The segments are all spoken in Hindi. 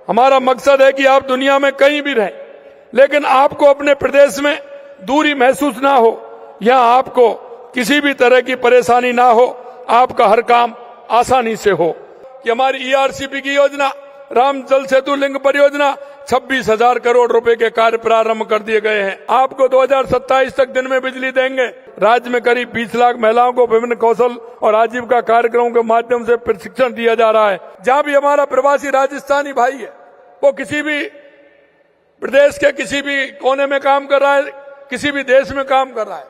हमारा मकसद है कि आप दुनिया में कहीं भी रहें, लेकिन आपको अपने प्रदेश में दूरी महसूस ना हो, यहाँ आपको किसी भी तरह की परेशानी ना हो, आपका हर काम आसानी से हो। कि हमारी ईआरसीपी की योजना, राम जल सेतु लिंक परियोजना 26,000 करोड़ रुपए के कार्य प्रारंभ कर दिए गए हैं। आपको 2027 तक दिन में बिजली देंगे। राज्य में करीब 20 लाख महिलाओं को विभिन्न कौशल और आजीविका कार्यक्रमों के माध्यम से प्रशिक्षण दिया जा रहा है। जहां भी हमारा प्रवासी राजस्थानी भाई है, वो किसी भी प्रदेश के किसी भी कोने में काम कर रहा है, किसी भी देश में काम कर रहा है,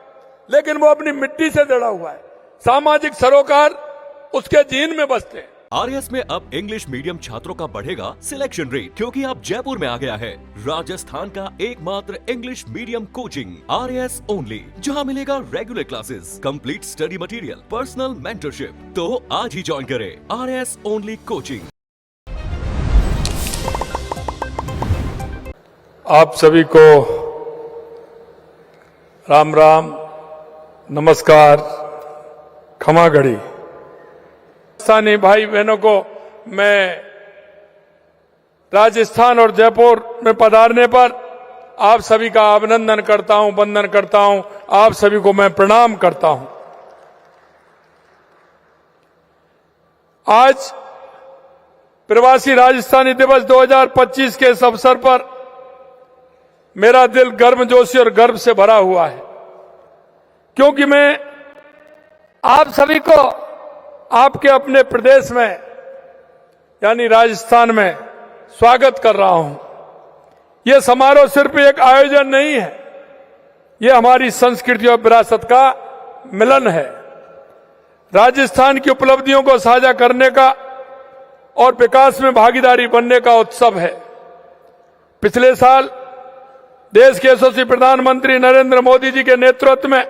लेकिन वो अपनी मिट्टी से जुड़ा हुआ है। सामाजिक सरोकार उसके जीन में बसते हैं। आरएस में अब इंग्लिश मीडियम छात्रों का बढ़ेगा सिलेक्शन रेट, क्योंकि अब जयपुर में आ गया है राजस्थान का एकमात्र English medium coaching RS only, जहां मिलेगा regular classes, complete study material, personal mentorship. तो आज ही ज्वाइन करें आरएस ओनली कोचिंग। आप सभी को राम राम, नमस्कार, क्षमा घड़ी। राजस्थानी भाई बहनों को मैं राजस्थान और जयपुर में पधारने पर आप सभी का अभिनंदन करता हूं, वंदन करता हूं। आप सभी को मैं प्रणाम करता हूं। आज प्रवासी राजस्थानी दिवस 2025 के इस अवसर पर मेरा दिल गर्मजोशी और गर्व से भरा हुआ है, क्योंकि मैं आप सभी को आपके अपने प्रदेश में यानी राजस्थान में स्वागत कर रहा हूं। यह समारोह सिर्फ एक आयोजन नहीं है, यह हमारी संस्कृति और विरासत का मिलन है। राजस्थान की उपलब्धियों को साझा करने का और विकास में भागीदारी बनने का उत्सव है। पिछले साल देश के यशस्वी प्रधानमंत्री नरेंद्र मोदी जी के नेतृत्व में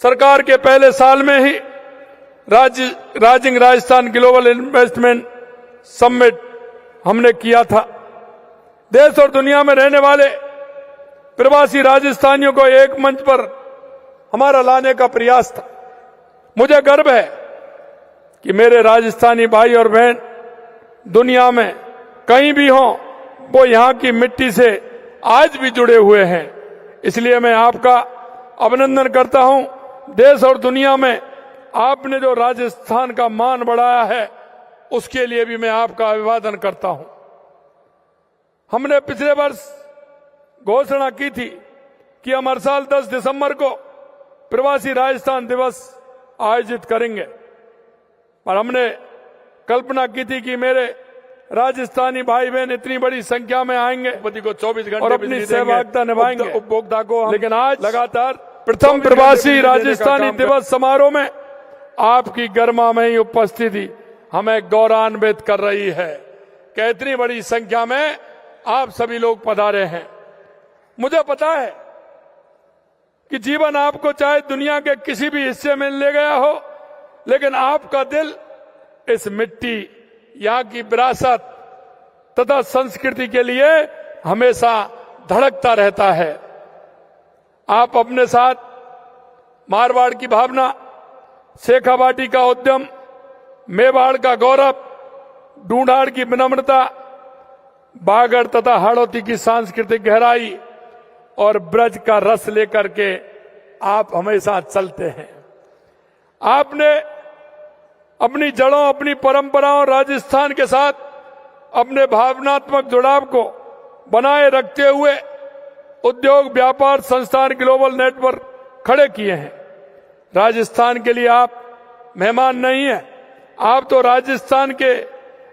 सरकार के पहले साल में ही rising Rajasthan global investment summit हमने किया था। देश और दुनिया में रहने वाले प्रवासी राजस्थानियों को एक मंच पर हमारा लाने का प्रयास था। मुझे गर्व है कि मेरे राजस्थानी भाई और बहन दुनिया में कहीं भी हों, वो यहां की मिट्टी से आज भी जुड़े हुए हैं। इसलिए मैं आपका अभिनंदन करता हूं। देश और दुनिया में आपने जो राजस्थान का मान बढ़ाया है, उसके लिए भी मैं आपका अभिवादन करता हूं। हमने पिछले वर्ष घोषणा की थी कि हम हर साल 10 दिसंबर को प्रवासी राजस्थान दिवस आयोजित करेंगे, पर हमने कल्पना की थी कि मेरे राजस्थानी भाई बहन इतनी बड़ी संख्या में आएंगे को 24 घंटे और अपनी सहभागिता निभाएंगे उपभोक्ता को। लेकिन आज लगातार प्रथम प्रवासी राजस्थानी दिवस समारोह में आपकी गर्मामयी उपस्थिति हमें गौरवान्वित कर रही है कि इतनी बड़ी संख्या में आप सभी लोग पधारे हैं। मुझे पता है कि जीवन आपको चाहे दुनिया के किसी भी हिस्से में ले गया हो, लेकिन आपका दिल इस मिट्टी, यहाँ की विरासत तथा संस्कृति के लिए हमेशा धड़कता रहता है। आप अपने साथ मारवाड़ की भावना, शेखावाटी का उद्यम, मेवाड़ का गौरव, ढूंढाड़ की विनम्रता, बागड़ तथा हाड़ौती की सांस्कृतिक गहराई और ब्रज का रस लेकर के आप हमेशा चलते हैं। आपने अपनी जड़ों, अपनी परंपराओं, राजस्थान के साथ अपने भावनात्मक जुड़ाव को बनाए रखते हुए उद्योग, व्यापार, संस्थान, ग्लोबल नेटवर्क खड़े किए हैं। राजस्थान के लिए आप मेहमान नहीं हैं, आप तो राजस्थान के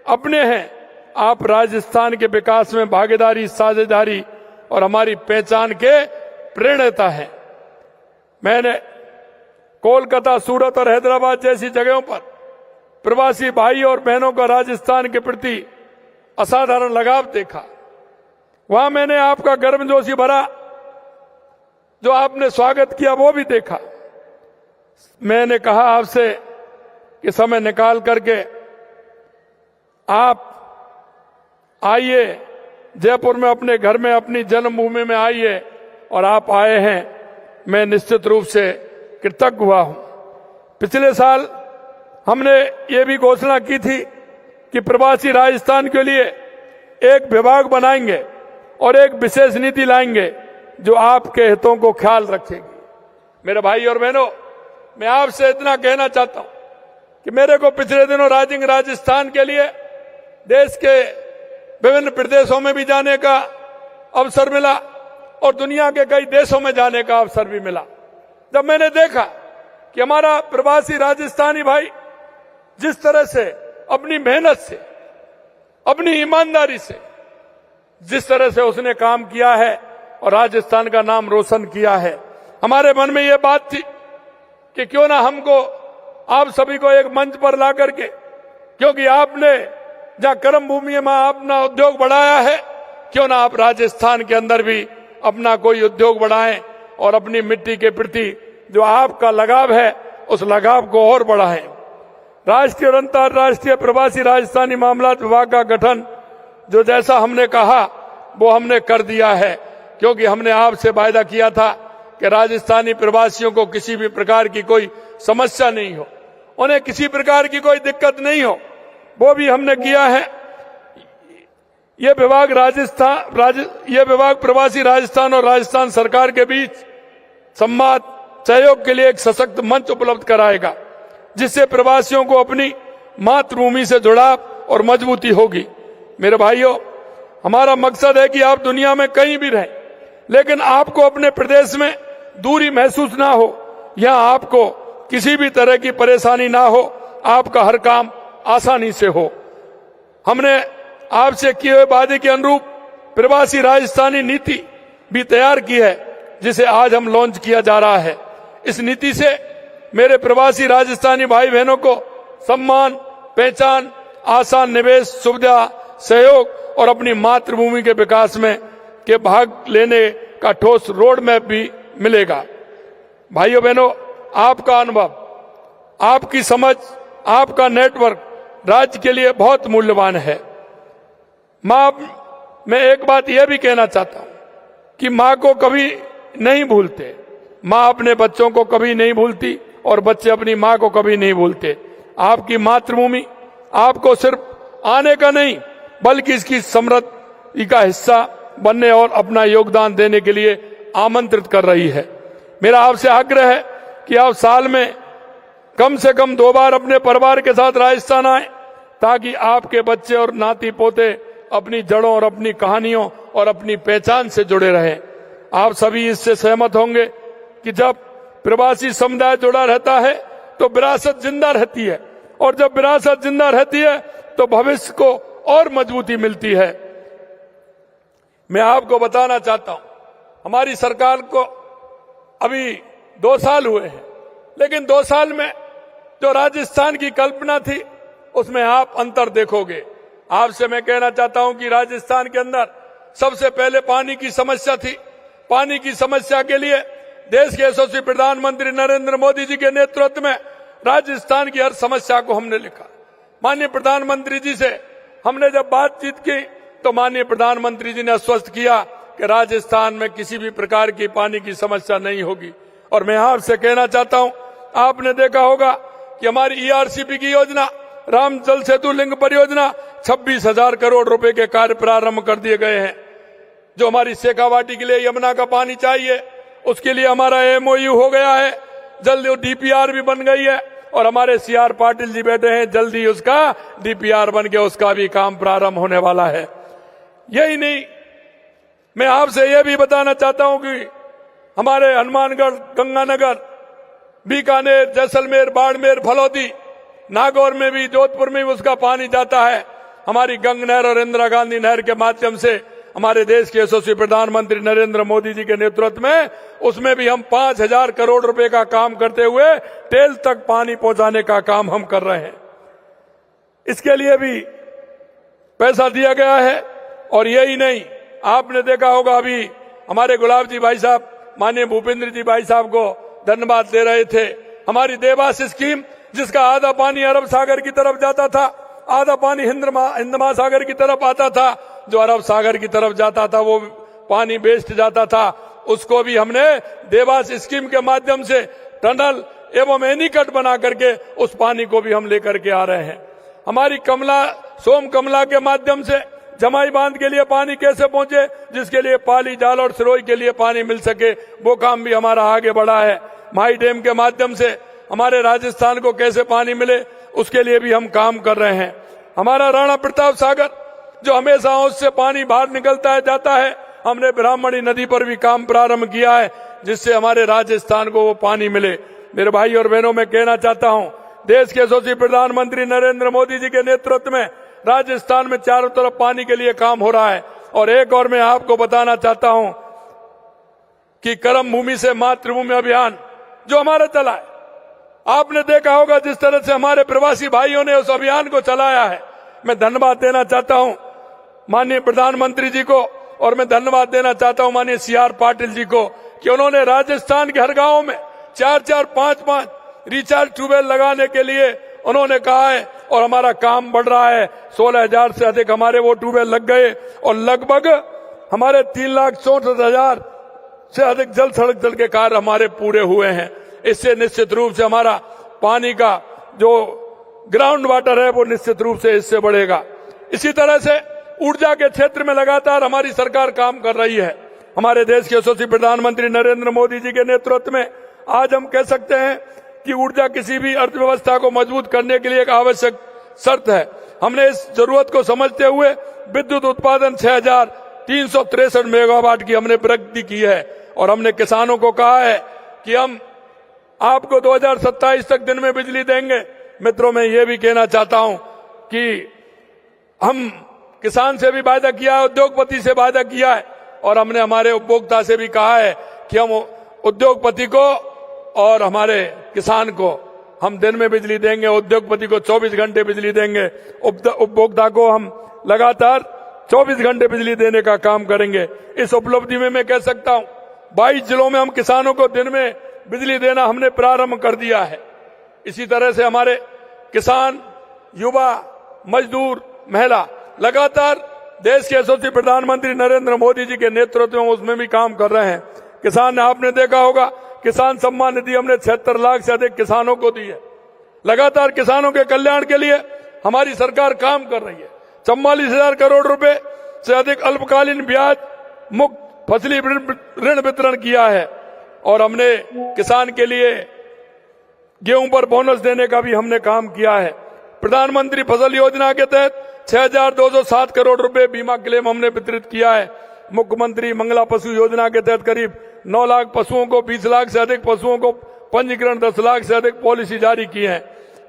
अपने हैं। आप राजस्थान के विकास में भागीदारी, साझेदारी और हमारी पहचान के प्रेरणा हैं। मैंने कोलकाता, सूरत और हैदराबाद जैसी जगहों पर प्रवासी भाई और बहनों का राजस्थान के प्रति असाधारण लगाव देखा। वहां मैंने आपका गर्मजोशी भरा जो आपने स्वागत किया वो भी देखा। मैंने कहा आपसे कि समय निकाल करके आप आइए, जयपुर में अपने घर में, अपनी जन्मभूमि में आइए, और आप आए हैं। मैं निश्चित रूप से कृतज्ञ हुआ हूं। पिछले साल हमने ये भी घोषणा की थी कि प्रवासी राजस्थान के लिए एक विभाग बनाएंगे और एक विशेष नीति लाएंगे जो आपके हितों को ख्याल रखेगी। मेरे भाई और बहनों, मैं आपसे इतना कहना चाहता हूं कि मेरे को पिछले दिनों राजस्थान के लिए देश के विभिन्न प्रदेशों में भी जाने का अवसर मिला और दुनिया के कई देशों में जाने का अवसर भी मिला। जब मैंने देखा कि हमारा प्रवासी राजस्थानी भाई जिस तरह से अपनी मेहनत से, अपनी ईमानदारी से, जिस तरह से उसने काम किया है और राजस्थान का नाम रोशन किया है, हमारे मन में यह बात थी कि क्यों ना हमको आप सभी को एक मंच पर ला करके, क्योंकि आपने जहां कर्म भूमि में अपना उद्योग बढ़ाया है, क्यों ना आप राजस्थान के अंदर भी अपना कोई उद्योग बढ़ाएं और अपनी मिट्टी के प्रति जो आपका लगाव है उस लगाव को और बढ़ाएं। राष्ट्रीय और अंतर्राष्ट्रीय प्रवासी राजस्थानी मामलात विभाग का गठन जो जैसा हमने कहा वो हमने कर दिया है, क्योंकि हमने आपसे वायदा किया था कि राजस्थानी प्रवासियों को किसी भी प्रकार की कोई समस्या नहीं हो, उन्हें किसी प्रकार की कोई दिक्कत नहीं हो, वो भी हमने किया है। ये विभाग प्रवासी राजस्थान और राजस्थान सरकार के बीच संवाद सहयोग के लिए एक सशक्त मंच उपलब्ध कराएगा, जिससे प्रवासियों को अपनी मातृभूमि से जुड़ाव और मजबूती होगी। मेरे भाइयों, हमारा मकसद है कि आप दुनिया में कहीं भी रहें, लेकिन आपको अपने प्रदेश में दूरी महसूस ना हो, यहां आपको किसी भी तरह की परेशानी ना हो, आपका हर काम आसानी से हो। हमने आपसे किए हुए वादे के अनुरूप प्रवासी राजस्थानी नीति भी तैयार की है, जिसे आज हम लॉन्च किया जा रहा है। इस नीति से मेरे प्रवासी राजस्थानी भाई बहनों को सम्मान, पहचान, आसान निवेश, सुविधा, सहयोग और अपनी मातृभूमि के विकास में के भाग लेने का ठोस रोड मैप भी मिलेगा। भाइयों बहनों, आपका अनुभव, आपकी समझ, आपका नेटवर्क राज्य के लिए बहुत मूल्यवान है। मैं एक बात यह भी कहना चाहता हूं कि मां को कभी नहीं भूलते, मां अपने बच्चों को कभी नहीं भूलती और बच्चे अपनी मां को कभी नहीं भूलते। आपकी मातृभूमि आपको सिर्फ आने का नहीं बल्कि इसकी समृद्धि का हिस्सा बनने और अपना योगदान देने के लिए आमंत्रित कर रही है। मेरा आपसे आग्रह है कि आप साल में कम से कम 2 बार अपने परिवार के साथ राजस्थान आए, ताकि आपके बच्चे और नाती पोते अपनी जड़ों और अपनी कहानियों और अपनी पहचान से जुड़े रहें। आप सभी इससे सहमत होंगे कि जब प्रवासी समुदाय जुड़ा रहता है तो विरासत जिंदा रहती है, और जब विरासत जिंदा रहती है तो भविष्य को और मजबूती मिलती है। मैं आपको बताना चाहता हूं, हमारी सरकार को अभी 2 साल हुए हैं, लेकिन 2 साल में जो राजस्थान की कल्पना थी उसमें आप अंतर देखोगे। आपसे मैं कहना चाहता हूं कि राजस्थान के अंदर सबसे पहले पानी की समस्या थी। पानी की समस्या के लिए देश के यशस्वी प्रधानमंत्री नरेंद्र मोदी जी के नेतृत्व में राजस्थान की हर समस्या को हमने लिखा। माननीय प्रधानमंत्री जी से हमने जब बातचीत की तो माननीय प्रधानमंत्री जी ने आश्वस्त किया कि राजस्थान में किसी भी प्रकार की पानी की समस्या नहीं होगी। और मैं आपसे कहना चाहता हूं, आपने देखा होगा कि हमारी ईआरसीपी की योजना, राम जल सेतु लिंक परियोजना, 26,000 करोड़ रुपए के कार्य प्रारंभ कर दिए गए हैं। जो हमारी शेखावाटी के लिए यमुना का पानी चाहिए, उसके लिए हमारा एमओयू हो गया है, जल्दी डीपीआर भी बन गई है, और हमारे सीआर पाटिल जी बैठे हैं, जल्दी उसका डीपीआर बन के उसका भी काम प्रारंभ होने वाला है। यही नहीं, मैं आपसे यह भी बताना चाहता हूं कि हमारे हनुमानगढ़, गंगानगर, बीकानेर, जैसलमेर, बाड़मेर, फलौदी, नागौर में भी, जोधपुर में भी उसका पानी जाता है। हमारी गंग नहर और इंदिरा गांधी नहर के माध्यम से हमारे देश के यशस्वी प्रधानमंत्री नरेंद्र मोदी जी के नेतृत्व में उसमें भी हम 5,000 करोड़ रुपए का काम करते हुए टेल तक पानी पहुंचाने का काम हम कर रहे हैं। इसके लिए भी पैसा दिया गया है। और यही नहीं, आपने देखा होगा अभी हमारे गुलाब जी भाई साहब, माननीय भूपेंद्र जी भाई साहब को धन्यवाद दे रहे थे। हमारी देवास स्कीम, जिसका आधा पानी अरब सागर की तरफ जाता था, आधा पानी हिंद महासागर की तरफ आता था, जो अरब सागर की तरफ जाता था वो पानी वेस्ट जाता था, उसको भी हमने देवास स्कीम के माध्यम से टनल एवं एनीकट बना करके उस पानी को भी हम लेकर के आ रहे हैं। हमारी सोम कमला के माध्यम से जमाई बांध के लिए पानी कैसे पहुंचे, जिसके लिए पाली, जाल और सिरोही के लिए पानी मिल सके, वो काम भी हमारा आगे बढ़ा है। माई डैम के माध्यम से हमारे राजस्थान को कैसे पानी मिले, उसके लिए भी हम काम कर रहे हैं। हमारा राणा प्रताप सागर जो हमेशा उससे पानी बाहर निकलता है जाता है, हमने ब्राह्मणी नदी पर भी काम प्रारंभ किया है, जिससे हमारे राजस्थान को वो पानी मिले। मेरे भाई और बहनों, मैं कहना चाहता हूं, देश के यशस्वी प्रधानमंत्री नरेंद्र मोदी जी के नेतृत्व में राजस्थान में चारों तरफ पानी के लिए काम हो रहा है। और एक और मैं आपको बताना चाहता हूं कि कर्म भूमि से मातृभूमि अभियान जो हमारा चला है, आपने देखा होगा जिस तरह से हमारे प्रवासी भाइयों ने उस अभियान को चलाया है। मैं धन्यवाद देना चाहता हूं माननीय प्रधानमंत्री जी को, और मैं धन्यवाद देना चाहता हूं माननीय CR पाटिल जी को कि उन्होंने राजस्थान के हर गांव में 4-4, 5-5 रिचार्ज ट्यूबवेल लगाने के लिए उन्होंने कहा है, और हमारा काम बढ़ रहा है। 16,000 से अधिक हमारे वो ट्यूबवेल लग गए, और लगभग हमारे 3,64,000 से अधिक जल सड़क जल के कार्य हमारे पूरे हुए हैं। इससे निश्चित रूप से हमारा पानी का जो ग्राउंड वाटर है वो निश्चित रूप से इससे बढ़ेगा। इसी तरह से ऊर्जा के क्षेत्र में लगातार हमारी सरकार काम कर रही है। हमारे देश के यशस्वी प्रधानमंत्री नरेंद्र मोदी जी के नेतृत्व में आज हम कह सकते हैं कि ऊर्जा किसी भी अर्थव्यवस्था को मजबूत करने के लिए एक आवश्यक शर्त है। हमने इस जरूरत को समझते हुए विद्युत उत्पादन 6,363 मेगावाट की हमने प्रगति की है, और हमने किसानों को कहा है कि हम आपको 2027 तक दिन में बिजली देंगे। मित्रों, मैं ये भी कहना चाहता हूं कि हम किसान से भी वायदा किया है, उद्योगपति से वायदा किया है, और हमने हमारे उपभोक्ता से भी कहा है कि हम उद्योगपति को और हमारे किसान को हम दिन में बिजली देंगे, उद्योगपति को 24 घंटे बिजली देंगे, उपभोक्ता को हम लगातार 24 घंटे बिजली देने का काम करेंगे। इस उपलब्धि में मैं कह सकता हूं 22 जिलों में हम किसानों को दिन में बिजली देना हमने प्रारंभ कर दिया है। इसी तरह से हमारे किसान, युवा, मजदूर, महिला लगातार देश के यशस्वी प्रधानमंत्री नरेंद्र मोदी जी के नेतृत्व में उसमें भी काम कर रहे हैं। किसान, आपने देखा होगा, किसान सम्मान निधि हमने 76 लाख से अधिक किसानों को दी है। लगातार किसानों के कल्याण के लिए हमारी सरकार काम कर रही है। 44,000 करोड़ रुपए से अधिक अल्पकालीन ब्याज मुक्त फसली ऋण वितरण किया है, और हमने किसान के लिए गेहूं पर बोनस देने का भी हमने काम किया है। प्रधानमंत्री फसल योजना के तहत 6,207 करोड़ रुपए बीमा क्लेम हमने वितरित किया है। मुख्यमंत्री मंगला पशु योजना के तहत करीब 9 लाख पशुओं को, 20 लाख से अधिक पशुओं को पंजीकरण, 10 लाख से अधिक पॉलिसी जारी की है।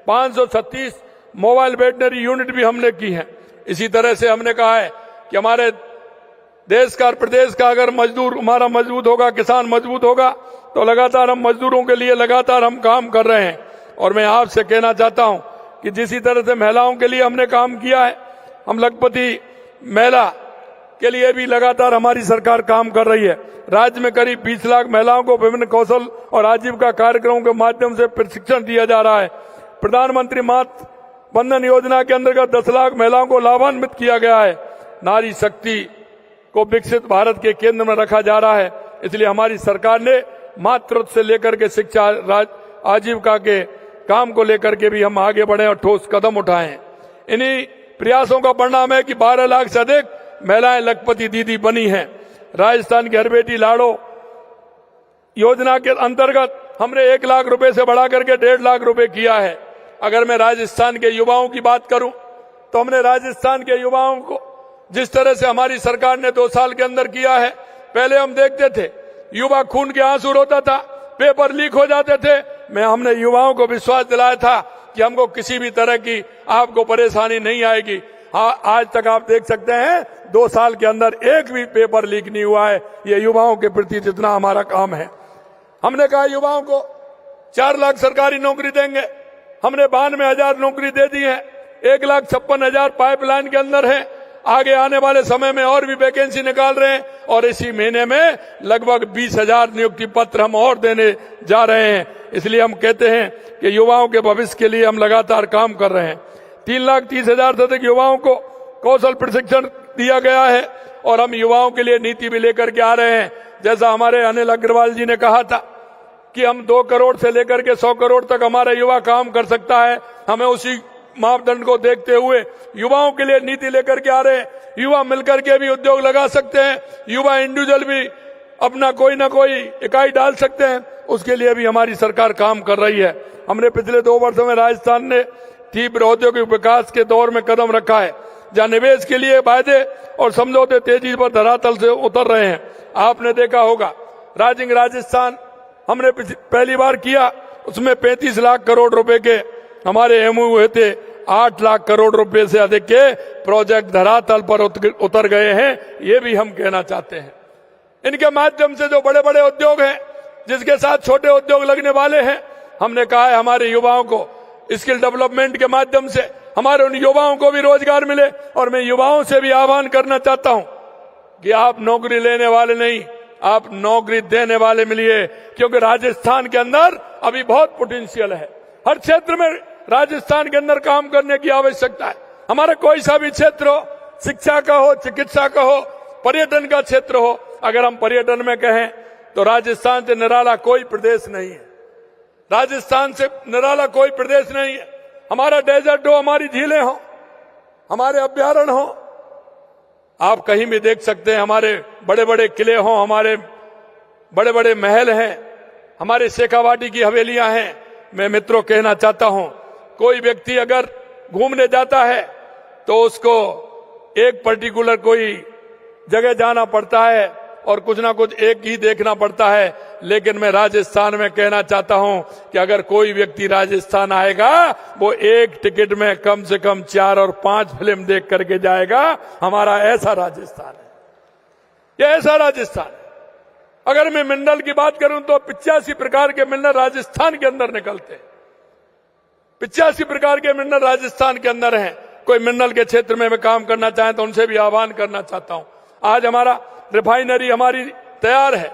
536 मोबाइल वेटनरी यूनिट भी हमने की है। इसी तरह से हमने कहा है कि हमारे देश का, प्रदेश का अगर मजदूर हमारा मजबूत होगा, किसान मजबूत होगा, तो लगातार हम मजदूरों के लिए लगातार हम काम कर रहे हैं। और मैं आपसे कहना चाहता हूं कि जिस तरह से महिलाओं के लिए हमने काम किया है, हम लखपति महिला के लिए भी लगातार हमारी सरकार काम कर रही है। राज्य में करीब 20 लाख महिलाओं को विभिन्न कौशल और आजीविका कार्यक्रमों के माध्यम से प्रशिक्षण दिया जा रहा है। प्रधानमंत्री मातृ बंधन योजना के अंतर्गत 10 लाख महिलाओं को लाभान्वित किया गया है। नारी शक्ति को विकसित भारत के केंद्र में रखा जा रहा है। इसलिए हमारी सरकार ने मातृत्व से लेकर के शिक्षा, आजीविका के काम को लेकर के भी हम आगे बढ़े और ठोस कदम उठाए हैं। इन्हीं प्रयासों का परिणाम है कि 12 लाख से अधिक महिलाएं लखपति दीदी बनी हैं। राजस्थान की हर बेटी लाड़ो योजना के अंतर्गत हमने 1 लाख रुपए से बढ़ा करके 1.5 लाख रुपए किया है। अगर मैं राजस्थान के युवाओं की बात करूं तो हमने राजस्थान के युवाओं को जिस तरह से हमारी सरकार ने 2 साल के अंदर किया है, पहले हम देखते थे युवा खून के आंसू रोता था, पेपर लीक हो जाते थे। हमने युवाओं को विश्वास दिलाया था कि हमको किसी भी तरह की आपको परेशानी नहीं आएगी। हाँ, आज तक आप देख सकते हैं 2 साल के अंदर एक भी पेपर लीक नहीं हुआ है। ये युवाओं के प्रति जितना हमारा काम है। हमने कहा युवाओं को 4 लाख सरकारी नौकरी देंगे, हमने 92,000 नौकरी दे दी है। 1,56,000 पाइपलाइन के अंदर है। आगे आने वाले समय में और भी वैकेंसी निकाल रहे हैं, और इसी महीने में लगभग 20,000 नियुक्ति पत्र हम और देने जा रहे हैं। इसलिए हम कहते हैं कि युवाओं के भविष्य के लिए हम लगातार काम कर रहे हैं। 3,30,000 से अधिक युवाओं को कौशल प्रशिक्षण दिया गया है, और हम युवाओं के लिए नीति भी लेकर के आ रहे हैं। जैसा हमारे अनिल अग्रवाल जी ने कहा था कि हम 2 करोड़ से लेकर के 100 करोड़ तक हमारा युवा काम कर सकता है। हमें उसी मापदंड को देखते हुए युवाओं के लिए नीति लेकर के आ रहे हैं। युवा मिलकर के भी उद्योग लगा सकते हैं, युवा इंडिविजुअल भी अपना कोई ना कोई इकाई डाल सकते हैं, उसके लिए भी हमारी सरकार काम कर रही है। हमने पिछले 2 वर्षों में राजस्थान ने तीव्र औद्योगिक विकास के दौर में कदम रखा है, जहां निवेश के लिए वायदे और समझौते तेजी पर धरातल से उतर रहे हैं। आपने देखा होगा राइजिंग राजस्थान हमने पहली बार किया, उसमें 35 लाख करोड़ रुपए के हमारे एमओयू हुए थे। 8 लाख करोड़ रुपए से अधिक के प्रोजेक्ट धरातल पर उतर गए हैं, ये भी हम कहना चाहते हैं। इनके माध्यम से जो बड़े बड़े उद्योग हैं, जिसके साथ छोटे उद्योग लगने वाले हैं, हमने कहा है हमारे युवाओं को स्किल डेवलपमेंट के माध्यम से हमारे उन युवाओं को भी रोजगार मिले। और मैं युवाओं से भी आह्वान करना चाहता हूं कि आप नौकरी लेने वाले नहीं, आप नौकरी देने वाले मिलिए, क्योंकि राजस्थान के अंदर अभी बहुत पोटेंशियल है। हर क्षेत्र में राजस्थान के अंदर काम करने की आवश्यकता है। हमारा कोई सा भी क्षेत्र हो, शिक्षा का हो, चिकित्सा का हो, पर्यटन का क्षेत्र हो, अगर हम पर्यटन में कहें तो राजस्थान से निराला कोई प्रदेश नहीं है। राजस्थान से निराला कोई प्रदेश नहीं है। हमारा डेजर्ट हो, हमारी झीलें हो, हमारे अभ्यारण्य हो, आप कहीं भी देख सकते हैं। हमारे बड़े बड़े किले हों, हमारे बड़े बड़े महल हैं, हमारे शेखावाटी की हवेलियां हैं। मैं मित्रों कहना चाहता हूं, कोई व्यक्ति अगर घूमने जाता है तो उसको एक पर्टिकुलर कोई जगह जाना पड़ता है और कुछ ना कुछ एक ही देखना पड़ता है। लेकिन मैं राजस्थान में कहना चाहता हूं कि अगर कोई व्यक्ति राजस्थान आएगा, वो एक टिकट में कम से कम 4 और 5 फिल्म देख करके जाएगा। हमारा ऐसा राजस्थान है, ये ऐसा राजस्थान है। अगर मैं मिनरल की बात करूं तो 85 प्रकार के मिनरल राजस्थान के अंदर निकलते हैं। 85 प्रकार के मिनरल राजस्थान के अंदर हैं। कोई मिनरल के क्षेत्र में काम करना चाहे तो उनसे भी आह्वान करना चाहता हूं। आज हमारा रिफाइनरी हमारी तैयार है।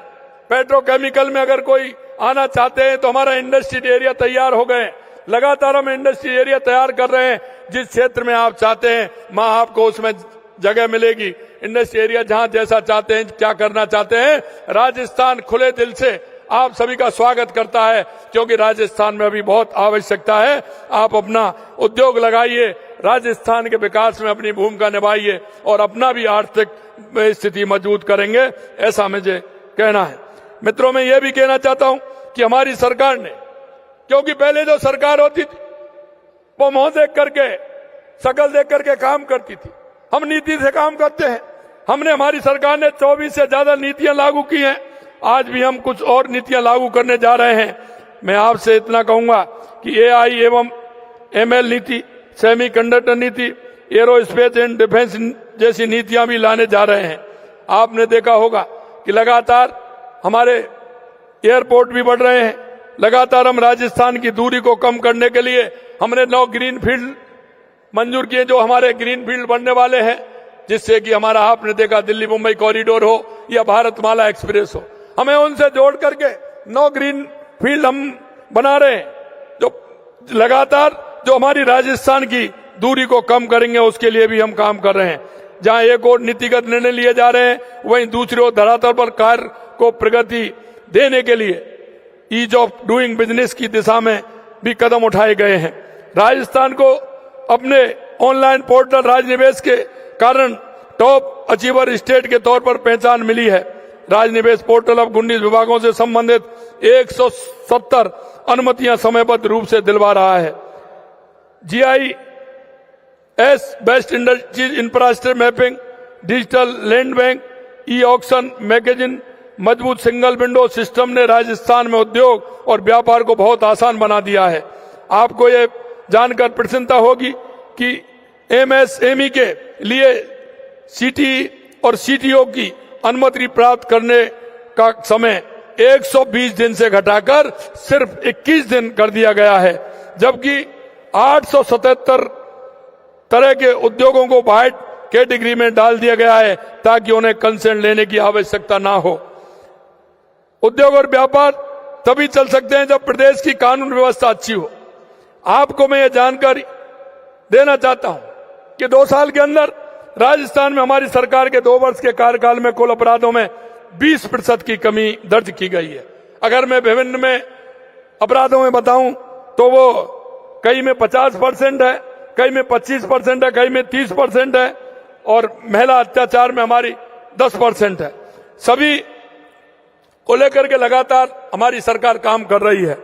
पेट्रोकेमिकल में अगर कोई आना चाहते हैं तो हमारा इंडस्ट्रियल एरिया तैयार हो गए। लगातार हम इंडस्ट्रियल एरिया तैयार कर रहे हैं। जिस क्षेत्र में आप चाहते हैं मां आपको उसमें जगह मिलेगी। इंडस्ट्रियल एरिया जहां जैसा चाहते हैं, क्या करना चाहते हैं, राजस्थान खुले दिल से आप सभी का स्वागत करता है, क्योंकि राजस्थान में अभी बहुत आवश्यकता है। आप अपना उद्योग लगाइए, राजस्थान के विकास में अपनी भूमिका निभाइए और अपना भी आर्थिक स्थिति मजबूत करेंगे, ऐसा मुझे कहना है। मित्रों, मैं ये भी कहना चाहता हूं कि हमारी सरकार ने, क्योंकि पहले जो सरकार होती थी वो मुंह देख करके, शकल देख करके काम करती थी, हम नीति से काम करते हैं। हमारी सरकार ने 24 से ज्यादा नीतियां लागू की हैं। आज भी हम कुछ और नीतियां लागू करने जा रहे हैं। मैं आपसे इतना कहूंगा कि एआई एवं एमएल नीति, सेमीकंडक्टर नीति, एरोस्पेस एंड डिफेंस जैसी नीतियां भी लाने जा रहे हैं। आपने देखा होगा कि लगातार हमारे एयरपोर्ट भी बढ़ रहे हैं। लगातार हम राजस्थान की दूरी को कम करने के लिए हमने 9 ग्रीन फील्ड मंजूर किए, जो हमारे ग्रीन फील्ड बनने वाले हैं, जिससे कि हमारा, आपने देखा, दिल्ली मुंबई कॉरिडोर हो या भारतमाला एक्सप्रेस हो, हमें उनसे जोड़ करके 9 ग्रीन फील्ड हम बना रहे हैं, जो लगातार जो हमारी राजस्थान की दूरी को कम करेंगे, उसके लिए भी हम काम कर रहे हैं। जहां एक और नीतिगत निर्णय लिए जा रहे हैं, वहीं दूसरी ओर धरातल पर कार्य को प्रगति देने के लिए ईज ऑफ डूइंग बिजनेस की दिशा में भी कदम उठाए गए हैं। राजस्थान को अपने ऑनलाइन पोर्टल राजनिवेश के कारण टॉप अचीवर स्टेट के तौर पर पहचान मिली है। राजनिवेश पोर्टल अब 19 विभागों से संबंधित 170 अनुमतियां समयबद्ध रूप से दिलवा रहा है। GIS best industries infrastructure mapping, digital land bank, e auction magazine, मजबूत सिंगल विंडो सिस्टम ने राजस्थान में उद्योग और व्यापार को बहुत आसान बना दिया है। आपको ये जानकर प्रसन्नता होगी कि MSME के लिए CT और CTO की अनुमति प्राप्त करने का समय 120 दिन से घटाकर सिर्फ 21 दिन कर दिया गया है, जबकि 877 तरह के उद्योगों को व्हाइट कैटेगरी में डाल दिया गया है, ताकि उन्हें कंसेंट लेने की आवश्यकता ना हो। उद्योग और व्यापार तभी चल सकते हैं जब प्रदेश की कानून व्यवस्था अच्छी हो। आपको मैं ये जानकारी देना चाहता हूं कि 2 साल के अंदर राजस्थान में हमारी सरकार के 2 वर्ष के कार्यकाल में कुल अपराधों में 20% की कमी दर्ज की गई है। अगर मैं विभिन्न में अपराधों में बताऊं तो वो कई में 50% है, कई में 25% है, कई में 30% है, और महिला अत्याचार में हमारी 10% है। सभी को लेकर के लगातार हमारी सरकार काम कर रही है।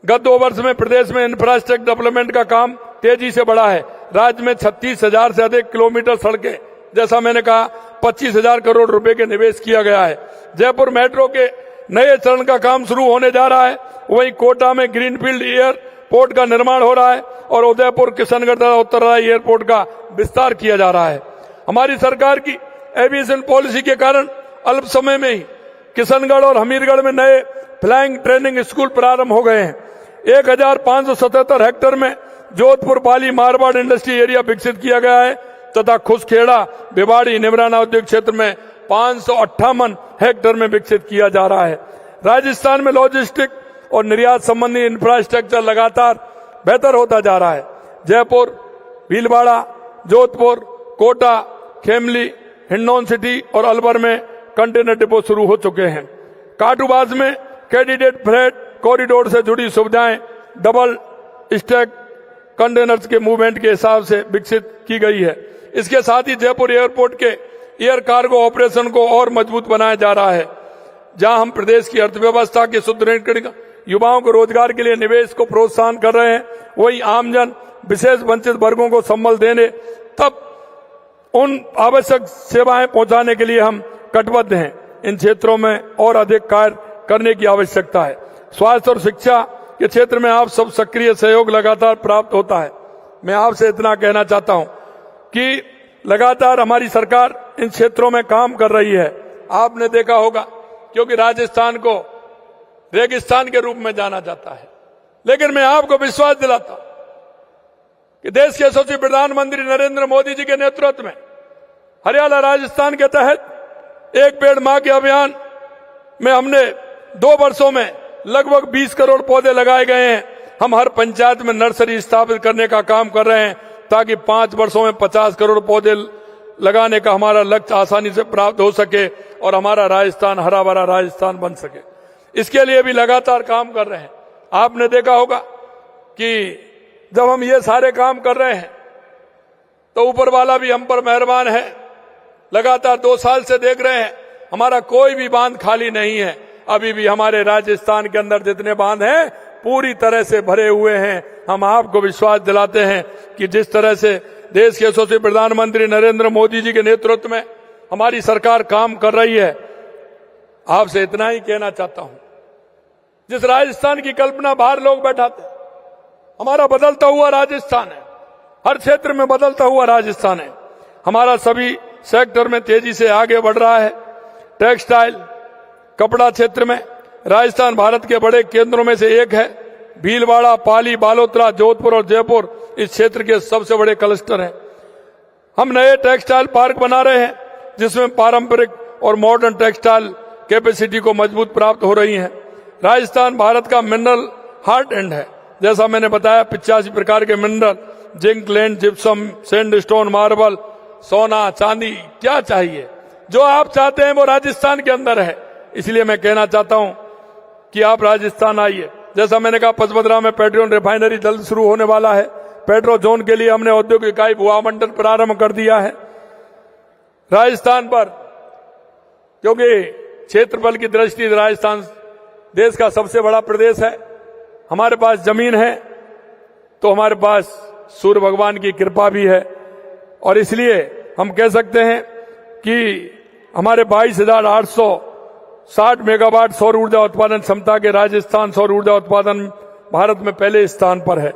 गत 2 वर्ष में प्रदेश में इंफ्रास्ट्रक्चर डेवलपमेंट का काम तेजी से बढ़ा है। राज्य में 36,000 से अधिक किलोमीटर सड़कें, जैसा मैंने कहा, 25,000 करोड़ रुपए के निवेश किया गया है। जयपुर मेट्रो के नए चरण का काम शुरू होने जा रहा है। वहीं कोटा में ग्रीनफील्ड एयरपोर्ट का निर्माण हो रहा है और उदयपुर किशनगढ़ तथा उत्तरराय एयरपोर्ट का विस्तार किया जा रहा है। हमारी सरकार की एविएशन पॉलिसी के कारण अल्प समय में ही किशनगढ़ और हमीरगढ़ में नए फ्लाइंग ट्रेनिंग स्कूल प्रारंभ हो गए हैं। 1577 हेक्टेयर में जोधपुर पाली मारवाड़ इंडस्ट्री एरिया विकसित किया गया है तथा खुसखेड़ा भिवाड़ी निमराना उद्योग क्षेत्र में 558 हेक्टेयर में विकसित किया जा रहा है। राजस्थान में लॉजिस्टिक और निर्यात संबंधी इंफ्रास्ट्रक्चर लगातार बेहतर होता जा रहा है। जयपुर, भीलवाड़ा, जोधपुर, कोटा, खेमली, हिंडौन सिटी और अलवर में कंटेनर डिपो शुरू हो चुके हैं। काटूबाज में कैंडिडेट फ्रेट कॉरिडोर से जुड़ी सुविधाएं डबल स्टैक कंटेनर्स के मूवमेंट के हिसाब से विकसित की गई है। इसके साथ ही जयपुर एयरपोर्ट के एयर कार्गो ऑपरेशन को और मजबूत बनाया जा रहा है, जहां हम प्रदेश की अर्थव्यवस्था के सुदृढ़ीकरण, युवाओं को रोजगार के लिए निवेश को प्रोत्साहन कर रहे हैं। वहीं आमजन, विशेष वंचित वर्गों को संबल देने तब उन आवश्यक सेवाएं पहुंचाने के लिए हम कटिबद्ध हैं। इन क्षेत्रों में और अधिक कार्य करने की आवश्यकता है। स्वास्थ्य और शिक्षा के क्षेत्र में आप सब सक्रिय सहयोग लगातार प्राप्त होता है। मैं आपसे इतना कहना चाहता हूं कि लगातार हमारी सरकार इन क्षेत्रों में काम कर रही है। आपने देखा होगा, क्योंकि राजस्थान को रेगिस्तान के रूप में जाना जाता है, लेकिन मैं आपको विश्वास दिलाता हूं कि देश के यशस्वी प्रधानमंत्री नरेंद्र मोदी जी के नेतृत्व में हरियाणा राजस्थान के तहत एक पेड़ मां के अभियान में हमने 2 वर्षों में लगभग 20 करोड़ पौधे लगाए गए हैं। हम हर पंचायत में नर्सरी स्थापित करने का काम कर रहे हैं ताकि 5 वर्षों में 50 करोड़ पौधे लगाने का हमारा लक्ष्य आसानी से प्राप्त हो सके और हमारा राजस्थान हरा भरा राजस्थान बन सके। इसके लिए भी लगातार काम कर रहे हैं। आपने देखा होगा कि जब हम ये सारे काम कर रहे हैं तो ऊपर वाला भी हम पर मेहरबान है। लगातार 2 साल से देख रहे हैं, हमारा कोई भी बांध खाली नहीं है। अभी भी हमारे राजस्थान के अंदर जितने बांध हैं पूरी तरह से भरे हुए हैं। हम आपको विश्वास दिलाते हैं कि जिस तरह से देश के यशस्वी प्रधानमंत्री नरेंद्र मोदी जी के नेतृत्व में हमारी सरकार काम कर रही है, आपसे इतना ही कहना चाहता हूं। जिस राजस्थान की कल्पना बाहर लोग बैठाते हैं, हमारा बदलता हुआ राजस्थान है। हर क्षेत्र में बदलता हुआ राजस्थान है। हमारा सभी सेक्टर में तेजी से आगे बढ़ रहा है। टेक्सटाइल, कपड़ा क्षेत्र में राजस्थान भारत के बड़े केंद्रों में से एक है। भीलवाड़ा, पाली, बालोतरा, जोधपुर और जयपुर इस क्षेत्र के सबसे बड़े क्लस्टर हैं। हम नए टेक्सटाइल पार्क बना रहे हैं जिसमें पारंपरिक और मॉडर्न टेक्सटाइल कैपेसिटी को मजबूत प्राप्त हो रही है। राजस्थान भारत का मिनरल हार्ट एंड है। जैसा मैंने बताया, 85 प्रकार के mineral, zinc, lead, gypsum, sandstone, marble, सोना, चांदी, क्या चाहिए, जो आप चाहते हैं वो राजस्थान के अंदर है। इसलिए मैं कहना चाहता हूं कि आप राजस्थान आइए। जैसा मैंने कहा, पचमदरा में पेट्रोल रिफाइनरी जल्द शुरू होने वाला है। पेट्रो जोन के लिए हमने औद्योगिक इकाई भू आवंटन प्रारंभ कर दिया है। राजस्थान पर, क्योंकि क्षेत्रफल की दृष्टि राजस्थान देश का सबसे बड़ा प्रदेश है, हमारे पास जमीन है तो हमारे पास सूर्य भगवान की कृपा भी है और इसलिए हम कह सकते हैं कि हमारे 22,860 मेगावाट सौर ऊर्जा उत्पादन क्षमता के राजस्थान सौर ऊर्जा उत्पादन भारत में पहले स्थान पर है।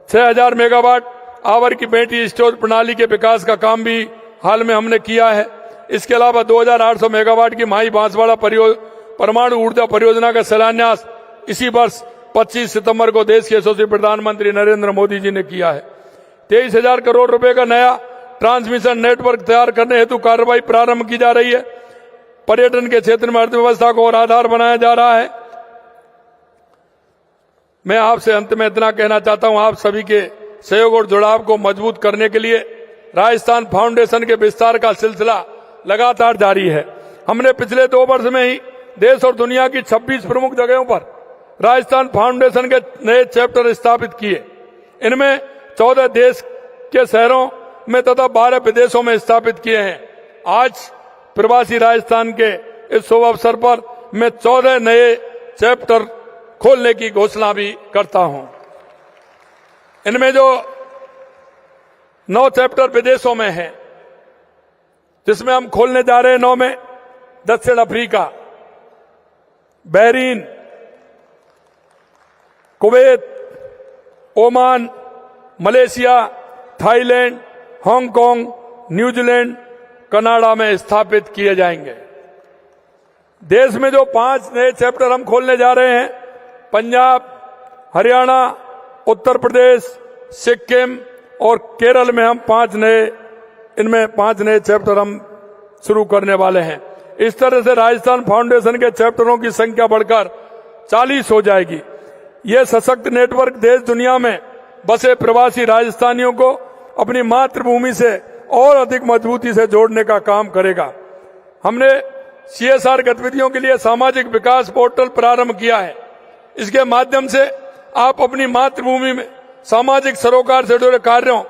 6,000 मेगावाट आवर की बैटरी स्टोरेज प्रणाली के विकास का काम भी हाल में हमने किया है। इसके अलावा 2,800 मेगावाट की माई बांसवाड़ा परमाणु ऊर्जा परियोजना का शिलान्यास इसी वर्ष 25 सितंबर को देश के यशस्वी प्रधानमंत्री नरेंद्र मोदी जी ने किया है। 23,000 करोड़ रुपए का नया ट्रांसमिशन नेटवर्क तैयार करने हेतु कार्रवाई प्रारंभ की जा रही है। पर्यटन के क्षेत्र में अर्थव्यवस्था को और आधार बनाया जा रहा है। मैं आपसे अंत में इतना कहना चाहता हूं, आप सभी के सहयोग और जुड़ाव को मजबूत करने के लिए राजस्थान फाउंडेशन के विस्तार का सिलसिला लगातार जारी है। हमने पिछले 2 वर्ष में ही देश और दुनिया की 26 प्रमुख जगहों पर राजस्थान फाउंडेशन के नए चैप्टर स्थापित किए। इनमें 14 देश के शहरों में तथा 12 विदेशों में स्थापित किए हैं। आज प्रवासी राजस्थान के इस शुभ अवसर पर मैं 14 नए चैप्टर खोलने की घोषणा भी करता हूं। इनमें जो 9 चैप्टर विदेशों में हैं, जिसमें हम खोलने जा रहे हैं 9 में दक्षिण Africa, Bahrain, Kuwait, Oman, Malaysia, Thailand, Hong Kong, New Zealand, Canada में स्थापित किए जाएंगे। देश में जो 5 नए चैप्टर हम खोलने जा रहे हैं, पंजाब, हरियाणा, उत्तर प्रदेश, सिक्किम और केरल में हम 5 नए चैप्टर हम शुरू करने वाले हैं। इस तरह से राजस्थान फाउंडेशन के चैप्टरों की संख्या बढ़कर 40 हो जाएगी। यह सशक्त नेटवर्क देश दुनिया में बसे प्रवासी राजस्थानियों को अपनी मातृभूमि से और अधिक मजबूती से जोड़ने का काम करेगा। हमने CSR गतिविधियों के लिए सामाजिक विकास पोर्टल प्रारंभ किया है। इसके माध्यम से आप अपनी मातृभूमि में सामाजिक सरोकार से जुड़े कार्यों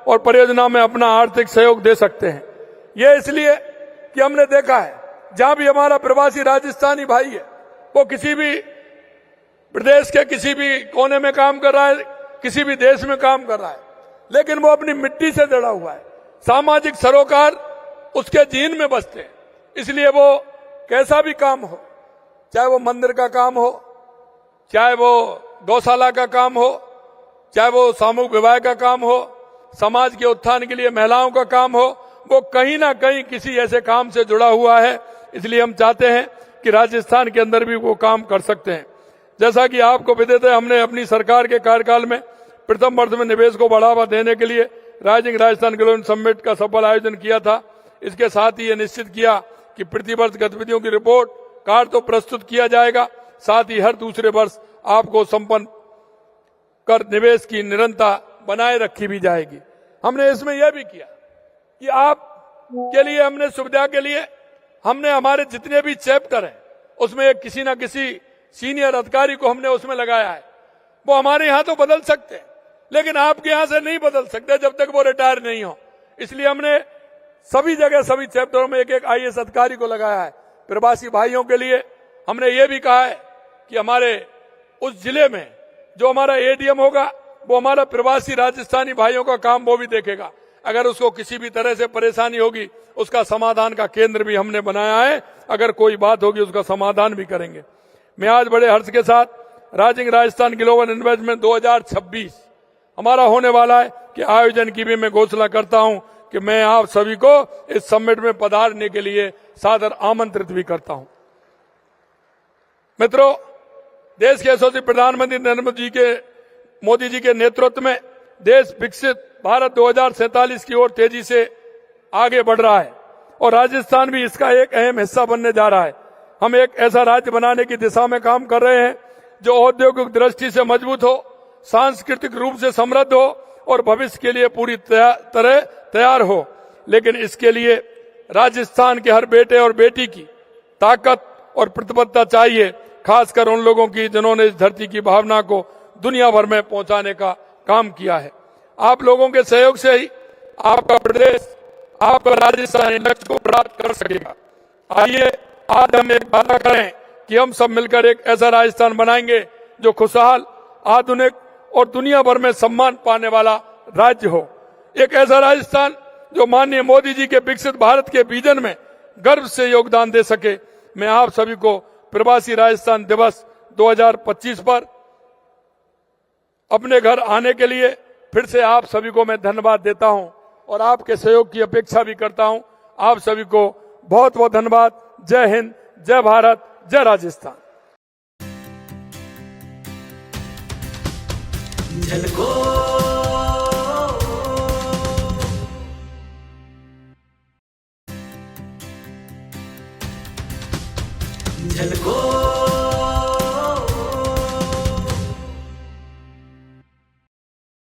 और परियोजनाओं में अपना आर्थिक सहयोग दे सकते हैं। यह इसलिए कि हमने देखा है, जहां भी हमारा प्रवासी राजस्थानी भाई है, वो किसी भी प्रदेश के किसी भी कोने में काम कर रहा है, किसी भी देश में काम कर रहा है, लेकिन वो अपनी मिट्टी से जुड़ा हुआ है। सामाजिक सरोकार उसके जीन में बसते हैं। इसलिए वो कैसा भी काम हो, चाहे वो मंदिर का काम हो, चाहे वो गौशाला का काम हो, चाहे वो सामूहिक विवाह का काम हो, समाज के उत्थान के लिए महिलाओं का काम हो, वो कहीं ना कहीं किसी ऐसे काम से जुड़ा हुआ है। इसलिए हम चाहते हैं कि राजस्थान के अंदर भी वो काम कर सकते हैं। जैसा कि आपको विदित है, हमने अपनी सरकार के कार्यकाल में प्रथम वर्ष में निवेश को बढ़ावा देने के लिए राइजिंग राजस्थान ग्लोबल समिट का सफल आयोजन किया था। इसके साथ ही ये निश्चित किया कि प्रतिवर्ष गतिविधियों की रिपोर्ट कार्ड तो प्रस्तुत किया जाएगा, साथ ही हर दूसरे वर्ष आपको संपन्न कर निवेश की निरंतरता बनाए रखी भी जाएगी। हमने इसमें यह भी किया कि आप के लिए, हमने सुविधा के लिए, हमने हमारे जितने भी चैप्टर हैं उसमें एक किसी ना किसी सीनियर अधिकारी को हमने उसमें लगाया है। वो हमारे यहाँ तो बदल सकते हैं, लेकिन आपके यहाँ से नहीं बदल सकते जब तक वो रिटायर नहीं हो। इसलिए हमने सभी जगह सभी चैप्टरों में एक IAS अधिकारी को लगाया है। प्रवासी भाइयों के लिए हमने ये भी कहा है कि हमारे उस जिले में जो हमारा ADM होगा, वो हमारा प्रवासी राजस्थानी भाइयों का काम वो भी देखेगा। अगर उसको किसी भी तरह से परेशानी होगी, उसका समाधान का केंद्र भी हमने बनाया है। अगर कोई बात होगी उसका समाधान भी करेंगे। मैं आज बड़े हर्ष के साथ राइजिंग राजस्थान ग्लोबल इन्वेस्टमेंट 2026 हमारा होने वाला है कि आयोजन की भी मैं घोषणा करता हूं कि मैं आप सभी को इस समिट में पधारने के लिए सादर आमंत्रित भी करता हूं। मित्रों, देश के यशस्वी प्रधानमंत्री नरेंद्र मोदी जी के नेतृत्व में देश विकसित भारत 2047 की ओर तेजी से आगे बढ़ रहा है और राजस्थान भी इसका एक अहम हिस्सा बनने जा रहा है। हम एक ऐसा राज्य बनाने की दिशा में काम कर रहे हैं जो औद्योगिक दृष्टि से मजबूत हो, सांस्कृतिक रूप से समृद्ध हो और भविष्य के लिए पूरी तरह तैयार हो। लेकिन इसके लिए राजस्थान के हर बेटे और बेटी की ताकत और प्रतिबद्धता चाहिए, खासकर उन लोगों की जिन्होंने इस धरती की भावना को दुनिया भर में पहुंचाने का काम किया है। आप लोगों के सहयोग से ही आपका प्रदेश, आपका राजस्थान लक्ष्य को प्राप्त कर सकेगा। आइए आज हम एक वादा करें कि हम सब मिलकर एक ऐसा राजस्थान बनाएंगे जो खुशहाल, आधुनिक और दुनिया भर में सम्मान पाने वाला राज्य हो। एक ऐसा राजस्थान जो माननीय मोदी जी के विकसित भारत के विजन में गर्व से योगदान दे सके। मैं आप सभी को प्रवासी राजस्थान दिवस 2025 पर अपने घर आने के लिए फिर से आप सभी को मैं धन्यवाद देता हूं और आपके सहयोग की अपेक्षा भी करता हूं। आप सभी को बहुत बहुत धन्यवाद। जय हिंद, जय भारत, जय राजस्थान। झलको